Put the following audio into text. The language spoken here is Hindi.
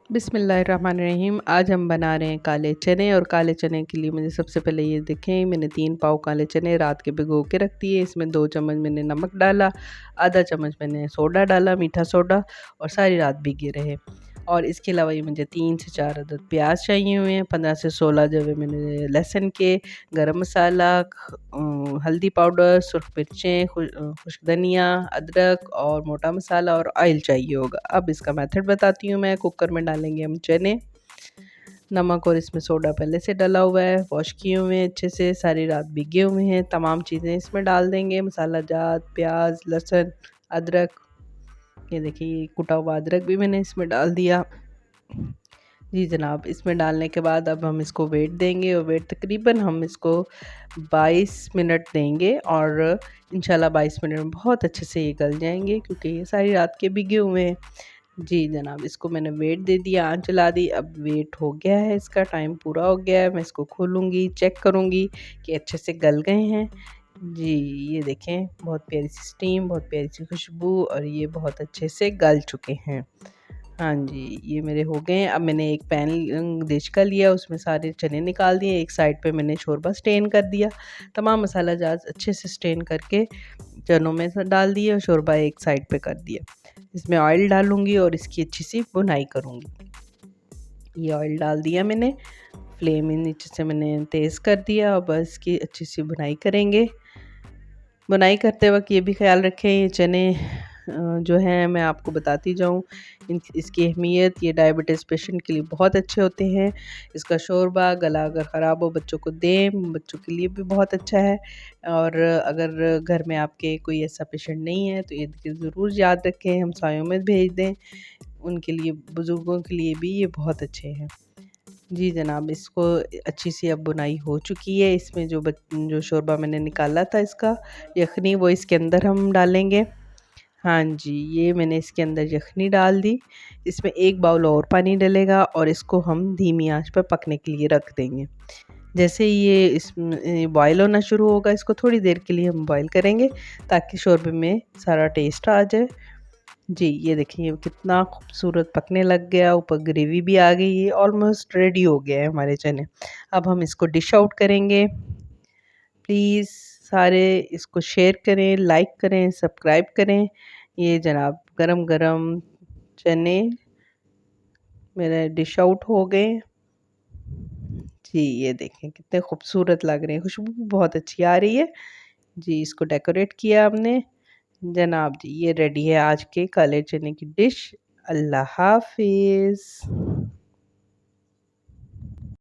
बिस्मिल्लाहिर्रहमानिर्रहीम। आज हम बना रहे हैं काले चने। और काले चने के लिए मुझे सबसे पहले ये देखें, मैंने 3 पाव काले चने रात के भिगो के रख दिए। इसमें 2 चम्मच मैंने नमक डाला, आधा चम्मच मैंने सोडा डाला, मीठा सोडा, और सारी रात भीगे रहे। और इसके अलावा ये मुझे 3 से 4 अदद प्याज चाहिए हुए हैं, 15 से 16 जवे मैंने लहसुन के, गरम मसाला, हल्दी पाउडर, सुर्ख मिर्चें, खुश्क धनिया, अदरक और मोटा मसाला और ऑयल चाहिए होगा। अब इसका मेथड बताती हूँ मैं। कुकर में डालेंगे हम चने, नमक और इसमें सोडा पहले से डला हुआ है, वॉश किए हुए हैं अच्छे से, सारी रात भीगे हुए हैं। तमाम चीज़ें इसमें डाल देंगे, मसाला जात, प्याज, लहसुन, अदरक। ये देखिए कुटा हुआ अदरक भी मैंने इसमें डाल दिया। जी जनाब, इसमें डालने के बाद अब हम इसको वेट देंगे, और वेट तकरीबन हम इसको 22 मिनट देंगे, और इंशाल्लाह 22 मिनट में बहुत अच्छे से ये गल जाएंगे, क्योंकि ये सारी रात के भीगे हुए हैं। जी जनाब, इसको मैंने वेट दे दिया, आंच चला दी। अब वेट हो गया है, इसका टाइम पूरा हो गया है। मैं इसको खोलूँगी, चेक करूँगी कि अच्छे से गल गए हैं। जी ये देखें, बहुत प्यारी सी स्टीम, बहुत प्यारी सी खुशबू, और ये बहुत अच्छे से गल चुके हैं। हाँ जी, ये मेरे हो गए हैं। अब मैंने एक पैन डिश का लिया, उसमें सारे चने निकाल दिए। एक साइड पे मैंने शोरबा स्टेन कर दिया, तमाम मसाला जात अच्छे से स्टेन करके चनों में डाल दिए, और शोरबा एक साइड पे कर दिया। इसमें ऑयल डालूंगी और इसकी अच्छी सी बुनाई करूँगी। ये ऑयल डाल दिया मैंने, फ्लेम नीचे से मैंने तेज़ कर दिया, और बस इसकी अच्छी सी बुनाई करेंगे। बुनाई करते वक्त ये भी ख्याल रखें, ये चने जो हैं, मैं आपको बताती जाऊँ इसकी अहमियत। ये डायबिटीज़ पेशेंट के लिए बहुत अच्छे होते हैं। इसका शोरबा गला अगर ख़राब हो बच्चों को दें, बच्चों के लिए भी बहुत अच्छा है। और अगर घर में आपके कोई ऐसा पेशेंट नहीं है तो ये ज़रूर याद रखें, हमसायों में भेज दें, उनके लिए, बुज़ुर्गों के लिए भी ये बहुत अच्छे हैं। जी जनाब, इसको अच्छी सी अब बुनाई हो चुकी है। इसमें जो शोरबा मैंने निकाला था इसका यखनी, वो इसके अंदर हम डालेंगे। हाँ जी, ये मैंने इसके अंदर यखनी डाल दी। इसमें 1 बाउल और पानी डलेगा, और इसको हम धीमी आंच पर पकने के लिए रख देंगे। जैसे ही ये बॉयल होना शुरू होगा, इसको थोड़ी देर के लिए हम बॉयल करेंगे, ताकि शोरबे में सारा टेस्ट आ जाए। जी ये देखिए कितना खूबसूरत पकने लग गया, ऊपर ग्रेवी भी आ गई है, ऑलमोस्ट रेडी हो गया है हमारे चने। अब हम इसको डिश आउट करेंगे। प्लीज़ सारे इसको शेयर करें, लाइक करें, सब्सक्राइब करें। ये जनाब गरम गरम चने मेरे डिश आउट हो गए। जी ये देखें कितने खूबसूरत लग रहे हैं, खुशबू भी बहुत अच्छी आ रही है। जी इसको डेकोरेट किया हमने। जनाब जी ये रेडी है आज के काले चने की डिश। अल्लाह हाफिज़।